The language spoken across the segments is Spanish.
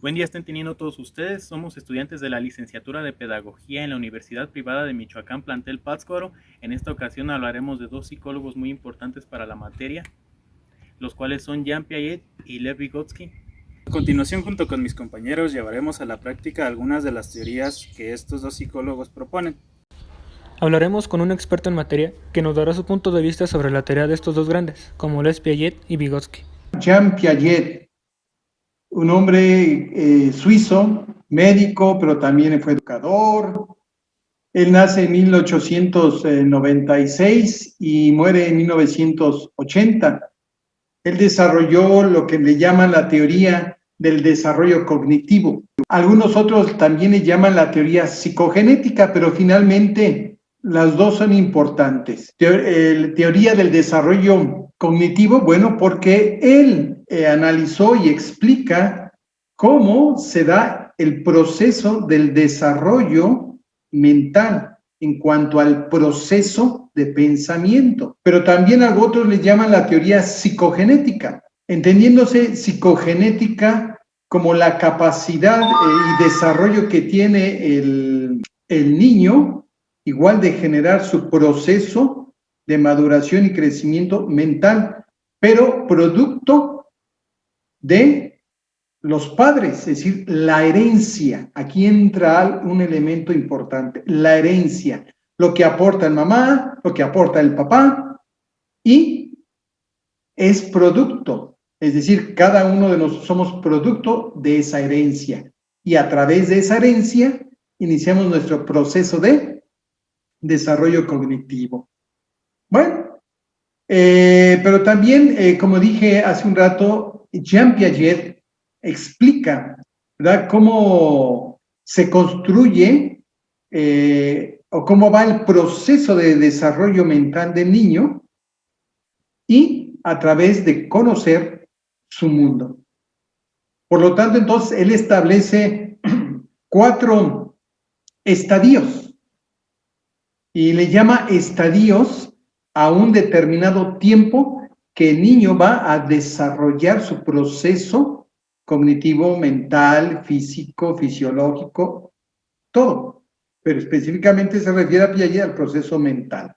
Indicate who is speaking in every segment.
Speaker 1: Buen día estén teniendo todos ustedes. Somos estudiantes de la licenciatura de Pedagogía en la Universidad Privada de Michoacán, plantel Pátzcuaro. En esta ocasión hablaremos de dos psicólogos muy importantes para la materia, los cuales son Jean Piaget y Lev Vygotsky.
Speaker 2: A continuación, junto con mis compañeros, llevaremos a la práctica algunas de las teorías que estos dos psicólogos proponen.
Speaker 3: Hablaremos con un experto en materia que nos dará su punto de vista sobre la teoría de estos dos grandes, como Lev Piaget y Vygotsky.
Speaker 4: Jean Piaget, un hombre suizo, médico, pero también fue educador. Él nace en 1896 y muere en 1980. Él desarrolló lo que le llaman la teoría del desarrollo cognitivo. Algunos otros también le llaman la teoría psicogenética, pero finalmente las dos son importantes. Teoría del desarrollo cognitivo, bueno, porque él analizó y explica cómo se da el proceso del desarrollo mental en cuanto al proceso de pensamiento. Pero también a otros les llaman la teoría psicogenética, entendiéndose psicogenética como la capacidad y desarrollo que tiene el niño, igual de generar su proceso de maduración y crecimiento mental, pero producto de los padres, es decir, la herencia. Aquí entra un elemento importante, la herencia, lo que aporta el mamá, lo que aporta el papá, y es producto, es decir, cada uno de nosotros somos producto de esa herencia, y a través de esa herencia iniciamos nuestro proceso de desarrollo cognitivo. Bueno, pero también, como dije hace un rato, Jean Piaget explica, ¿verdad?, cómo se construye o cómo va el proceso de desarrollo mental del niño y a través de conocer su mundo. Por lo tanto, entonces, él establece 4 estadios y le llama estadios a un determinado tiempo que el niño va a desarrollar su proceso cognitivo, mental, físico, fisiológico, todo. Pero específicamente se refiere a Piaget al proceso mental.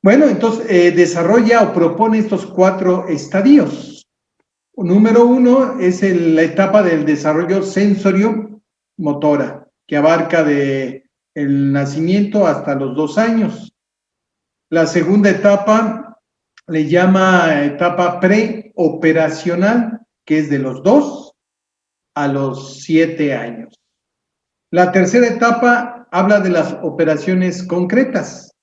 Speaker 4: Bueno, entonces desarrolla o propone estos 4 estadios. Número 1 es la etapa del desarrollo sensorio-motora, que abarca de el nacimiento hasta los 2 años. La segunda etapa le llama etapa preoperacional, que es de los 2 a los 7 años. La tercera etapa habla de las operaciones concretas,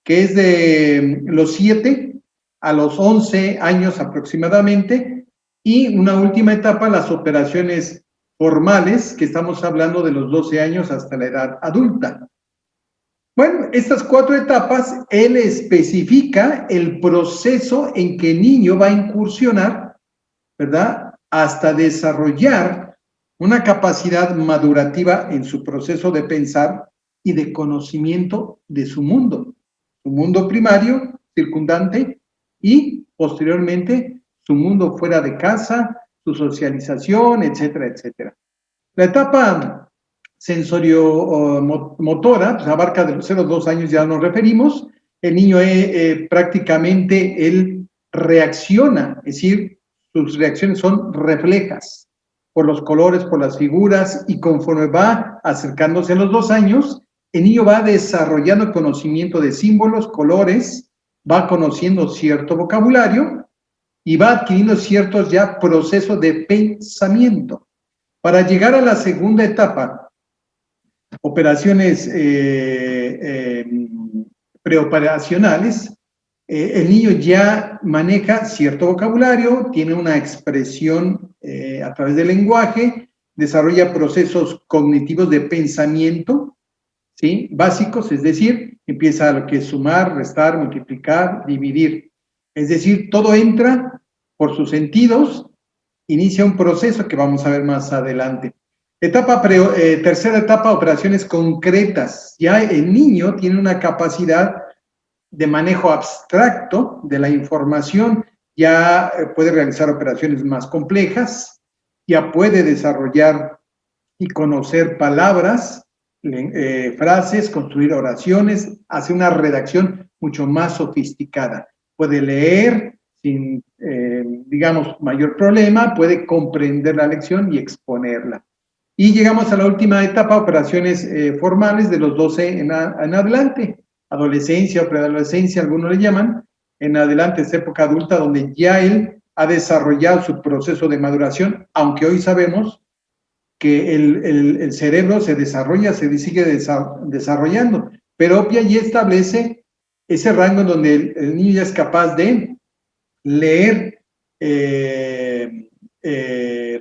Speaker 4: que es de los 7 a los 11 años aproximadamente, y una última etapa, las operaciones formales, que estamos hablando de los 12 años hasta la edad adulta. Bueno, estas 4 etapas, él especifica el proceso en que el niño va a incursionar, ¿verdad?, hasta desarrollar una capacidad madurativa en su proceso de pensar y de conocimiento de su mundo primario, circundante, y posteriormente su mundo fuera de casa, su socialización, etcétera, etcétera. La etapa sensorio-motora, pues abarca de los 0 a 2 años, ya nos referimos. El niño prácticamente él reacciona, es decir, sus reacciones son reflejas por los colores, por las figuras, y conforme va acercándose a los 2 años, el niño va desarrollando conocimiento de símbolos, colores, va conociendo cierto vocabulario y va adquiriendo ciertos ya procesos de pensamiento. Para llegar a la segunda etapa, operaciones preoperacionales, el niño ya maneja cierto vocabulario, tiene una expresión a través del lenguaje, desarrolla procesos cognitivos de pensamiento, ¿sí?, básicos, es decir, empieza a lo que es sumar, restar, multiplicar, dividir. Es decir, todo entra por sus sentidos, inicia un proceso que vamos a ver más adelante. Tercera etapa, operaciones concretas. Ya el niño tiene una capacidad de manejo abstracto de la información, ya puede realizar operaciones más complejas, ya puede desarrollar y conocer palabras, frases, construir oraciones, hace una redacción mucho más sofisticada. Puede leer sin, digamos, mayor problema, puede comprender la lección y exponerla. Y llegamos a la última etapa, operaciones formales de los 12 en adelante, adolescencia o preadolescencia, algunos le llaman, en adelante es época adulta donde ya él ha desarrollado su proceso de maduración, aunque hoy sabemos que el cerebro se desarrolla, se sigue desarrollando, pero Piaget establece ese rango en donde el niño ya es capaz de leer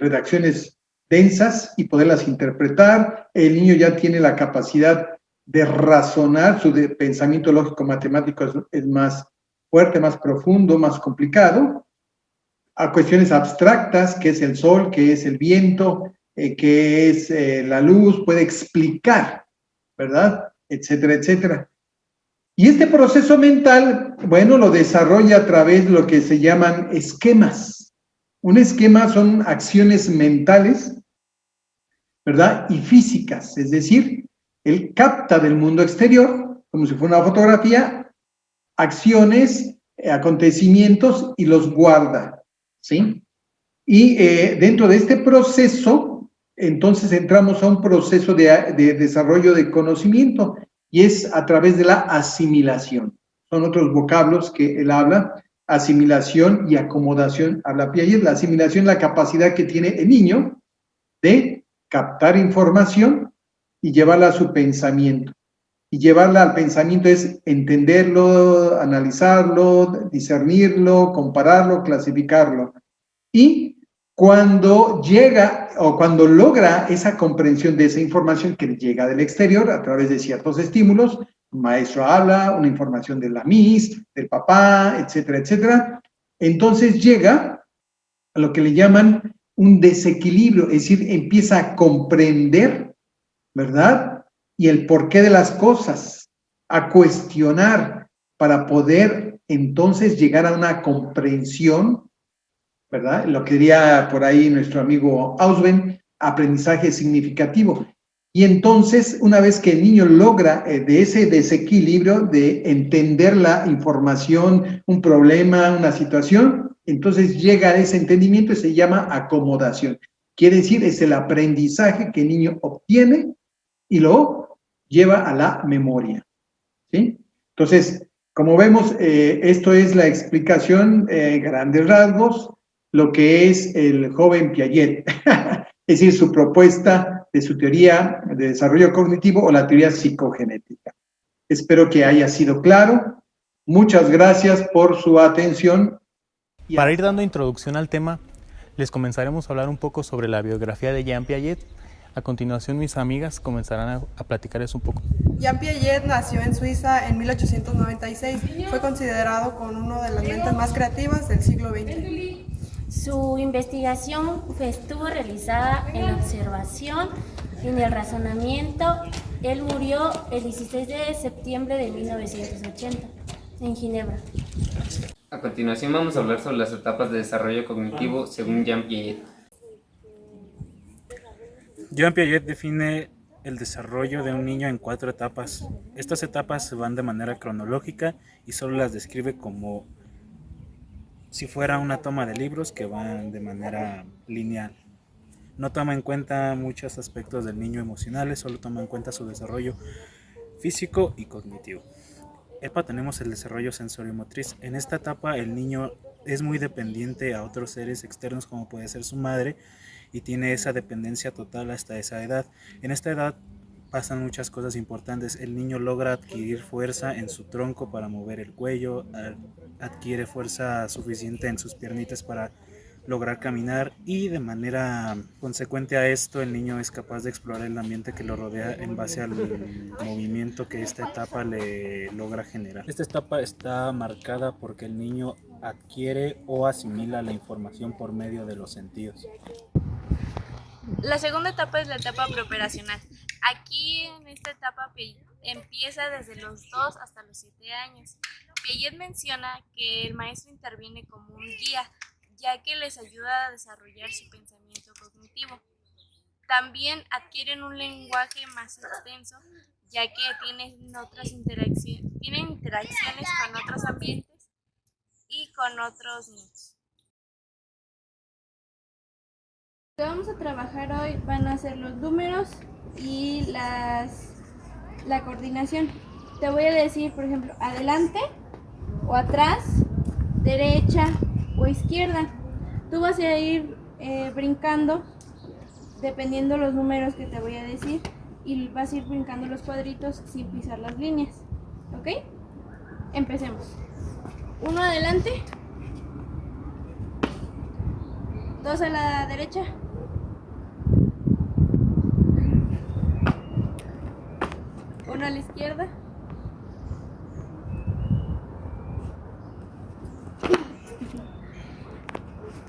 Speaker 4: redacciones densas y poderlas interpretar. El niño ya tiene la capacidad de razonar, su pensamiento lógico matemático es más fuerte, más profundo, más complicado, a cuestiones abstractas, que es el sol, que es el viento, que es la luz, puede explicar, ¿verdad? Etcétera, etcétera. Y este proceso mental, bueno, lo desarrolla a través de lo que se llaman esquemas. Un esquema son acciones mentales, ¿verdad? Y físicas, es decir, él capta del mundo exterior, como si fuera una fotografía, acciones, acontecimientos y los guarda, ¿sí? Y dentro de este proceso, entonces entramos a un proceso de desarrollo de conocimiento y es a través de la asimilación. Son otros vocablos que él habla, asimilación y acomodación, habla Piaget. La asimilación es la capacidad que tiene el niño de captar información y llevarla a su pensamiento. Y llevarla al pensamiento es entenderlo, analizarlo, discernirlo, compararlo, clasificarlo. Y cuando llega o cuando logra esa comprensión de esa información que llega del exterior a través de ciertos estímulos, un maestro habla, una información de la Miss, del papá, etcétera, etcétera, entonces llega a lo que le llaman un desequilibrio, es decir, empieza a comprender, ¿verdad? Y el porqué de las cosas, a cuestionar para poder entonces llegar a una comprensión, ¿verdad? Lo que diría por ahí nuestro amigo Ausben, aprendizaje significativo. Y entonces, una vez que el niño logra de ese desequilibrio de entender la información, un problema, una situación, entonces llega a ese entendimiento y se llama acomodación. Quiere decir, es el aprendizaje que el niño obtiene y lo lleva a la memoria, ¿sí? Entonces, como vemos, esto es la explicación, grandes rasgos, lo que es el joven Piaget, es decir, su propuesta de su teoría de desarrollo cognitivo o la teoría psicogenética. Espero que haya sido claro. Muchas gracias por su atención.
Speaker 1: Para ir dando introducción al tema, les comenzaremos a hablar un poco sobre la biografía de Jean Piaget. A continuación, mis amigas comenzarán a platicarles un poco.
Speaker 5: Jean Piaget nació en Suiza en 1896. Fue considerado como una de las mentes más creativas del siglo XX.
Speaker 6: Su investigación estuvo realizada en la observación, en el razonamiento. Él murió el 16 de septiembre de 1980 en Ginebra.
Speaker 7: A continuación vamos a hablar sobre las etapas de desarrollo cognitivo según Jean Piaget.
Speaker 2: Jean Piaget define el desarrollo de un niño en 4 etapas. Estas etapas se van de manera cronológica y solo las describe como si fuera una toma de libros que van de manera lineal. No toma en cuenta muchos aspectos del niño emocionales, solo toma en cuenta su desarrollo físico y cognitivo. Etapa tenemos el desarrollo sensorio-motriz. En esta etapa el niño es muy dependiente a otros seres externos como puede ser su madre y tiene esa dependencia total hasta esa edad. En esta edad pasan muchas cosas importantes. El niño logra adquirir fuerza en su tronco para mover el cuello, adquiere fuerza suficiente en sus piernitas para lograr caminar y de manera consecuente a esto el niño es capaz de explorar el ambiente que lo rodea en base al movimiento que esta etapa le logra generar. Esta etapa está marcada porque el niño adquiere o asimila la información por medio de los sentidos.
Speaker 8: La segunda etapa es la etapa preoperacional. Aquí en esta etapa empieza desde los 2 hasta los 7 años. Piaget menciona que el maestro interviene como un guía, ya que les ayuda a desarrollar su pensamiento cognitivo. cognitivo. También adquieren un lenguaje más extenso, ya que tienen interacciones con otros ambientes y con otros niños.
Speaker 9: Lo que vamos a trabajar hoy van a ser los números y la coordinación. Te voy a decir, por ejemplo, adelante o atrás, derecha o izquierda. Tú vas a ir brincando dependiendo los números que te voy a decir y vas a ir brincando los cuadritos sin pisar las líneas. ¿Ok? Empecemos. 1 adelante, 2 a la derecha, 1 a la izquierda,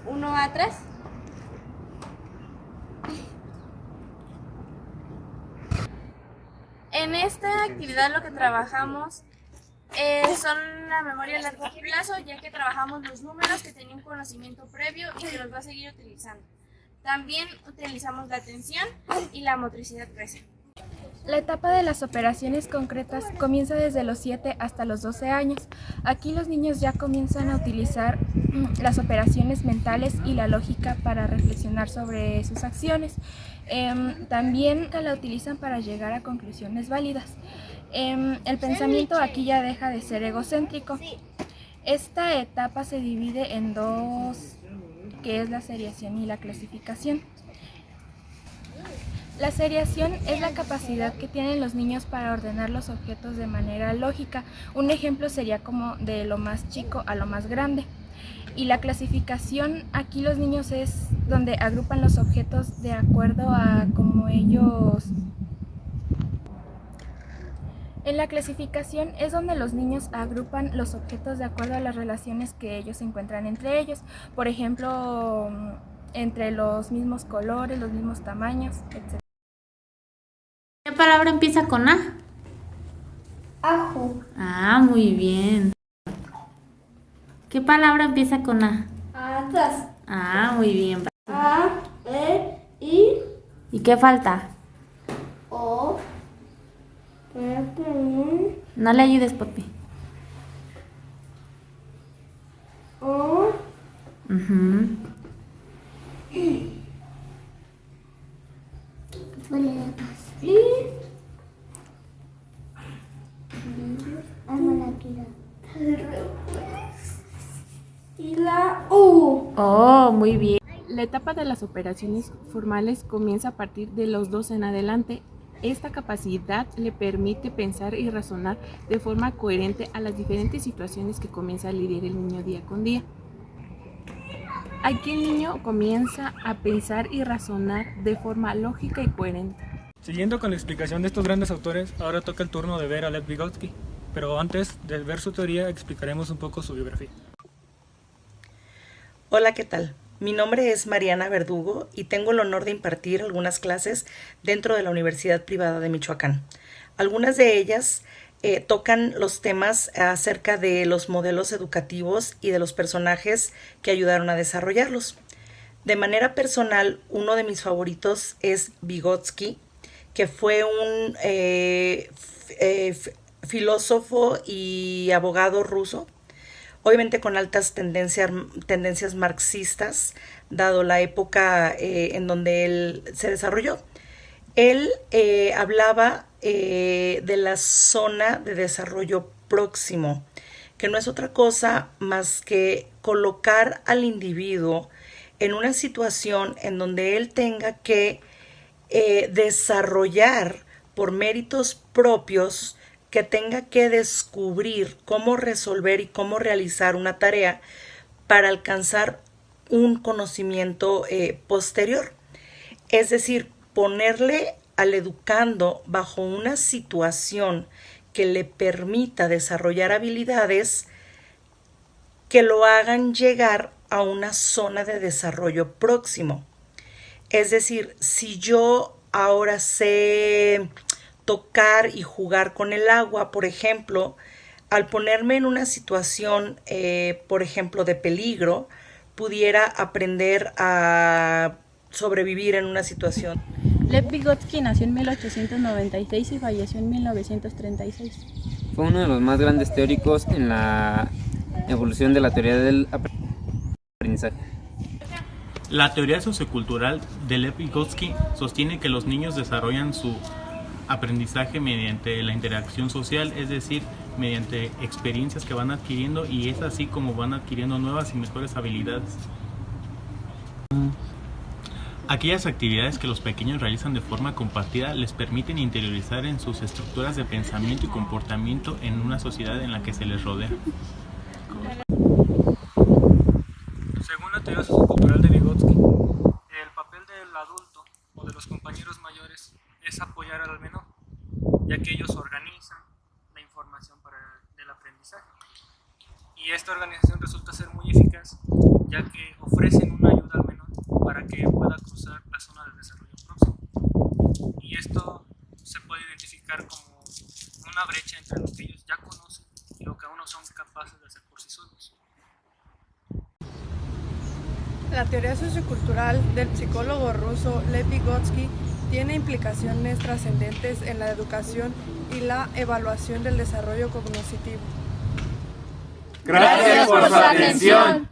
Speaker 9: 1 atrás,
Speaker 8: En esta actividad lo que trabajamos son la memoria a largo plazo, ya que trabajamos los números que tienen conocimiento previo y que los va a seguir utilizando. También utilizamos la atención y la motricidad presente.
Speaker 9: La etapa de las operaciones concretas comienza desde los 7 hasta los 12 años. Aquí los niños ya comienzan a utilizar las operaciones mentales y la lógica para reflexionar sobre sus acciones. También la utilizan para llegar a conclusiones válidas. El pensamiento aquí ya deja de ser egocéntrico. Esta etapa se divide en dos, que es la seriación y la clasificación. La seriación es la capacidad que tienen los niños para ordenar los objetos de manera lógica. Un ejemplo sería como de lo más chico a lo más grande. Y la clasificación, aquí los niños es donde agrupan los objetos de acuerdo a cómo ellos... En la clasificación es donde los niños agrupan los objetos de acuerdo a las relaciones que ellos encuentran entre ellos. Por ejemplo, entre los mismos colores, los mismos tamaños, etc.
Speaker 6: ¿Qué palabra empieza con A?
Speaker 9: Ajo.
Speaker 6: Ah, muy bien. ¿Qué palabra empieza con A?
Speaker 9: Atrás.
Speaker 6: Ah, muy bien.
Speaker 9: A, I,
Speaker 6: ¿Y qué falta?
Speaker 9: O.
Speaker 6: No le ayudes, papi.
Speaker 9: O.
Speaker 6: Uh-huh.
Speaker 9: I. Y la U.
Speaker 6: Oh, muy bien.
Speaker 10: La etapa de las operaciones formales comienza a partir de los 2 en adelante. Esta capacidad le permite pensar y razonar de forma coherente a las diferentes situaciones que comienza a lidiar el niño día con día. Aquí el niño comienza a pensar y razonar de forma lógica y coherente.
Speaker 3: Siguiendo con la explicación de estos grandes autores, ahora toca el turno de ver a Lev Vygotsky, pero antes de ver su teoría explicaremos un poco su biografía.
Speaker 11: Hola, ¿qué tal? Mi nombre es Mariana Verdugo y tengo el honor de impartir algunas clases dentro de la Universidad Privada de Michoacán. Algunas de ellas tocan los temas acerca de los modelos educativos y de los personajes que ayudaron a desarrollarlos. De manera personal, uno de mis favoritos es Vygotsky, que fue un filósofo y abogado ruso, obviamente con altas tendencias marxistas, dado la época en donde él se desarrolló. Él hablaba de la zona de desarrollo próximo, que no es otra cosa más que colocar al individuo en una situación en donde él tenga que desarrollar por méritos propios, que tenga que descubrir cómo resolver y cómo realizar una tarea para alcanzar un conocimiento posterior. Es decir, ponerle al educando bajo una situación que le permita desarrollar habilidades que lo hagan llegar a una zona de desarrollo próximo. Es decir, si yo ahora sé tocar y jugar con el agua, por ejemplo, al ponerme en una situación, por ejemplo, de peligro, pudiera aprender a sobrevivir en una situación.
Speaker 12: Lev Vygotsky nació en 1896 y falleció en 1936.
Speaker 7: Fue uno de los más grandes teóricos en la evolución de la teoría del aprendizaje.
Speaker 1: La teoría sociocultural de Lev Vygotsky sostiene que los niños desarrollan su aprendizaje mediante la interacción social, es decir, mediante experiencias que van adquiriendo, y es así como van adquiriendo nuevas y mejores habilidades. Aquellas actividades que los pequeños realizan de forma compartida les permiten interiorizar en sus estructuras de pensamiento y comportamiento en una sociedad en la que se les rodea.
Speaker 3: Según la teoría sociocultural de Vygotsky, el papel del adulto o de los compañeros mayores es apoyar al menor, ya que ellos organizan la información del aprendizaje. Y esta organización resulta ser muy eficaz, ya que ofrecen una ayuda al menor para que pueda cruzar la zona del desarrollo próximo. Y esto se puede identificar como una brecha entre lo que ellos ya conocen y lo que aún no son capaces de hacer por sí solos.
Speaker 5: La teoría sociocultural del psicólogo ruso Lev Vygotsky tiene implicaciones trascendentes en la educación y la evaluación del desarrollo cognitivo.
Speaker 13: Gracias por su atención.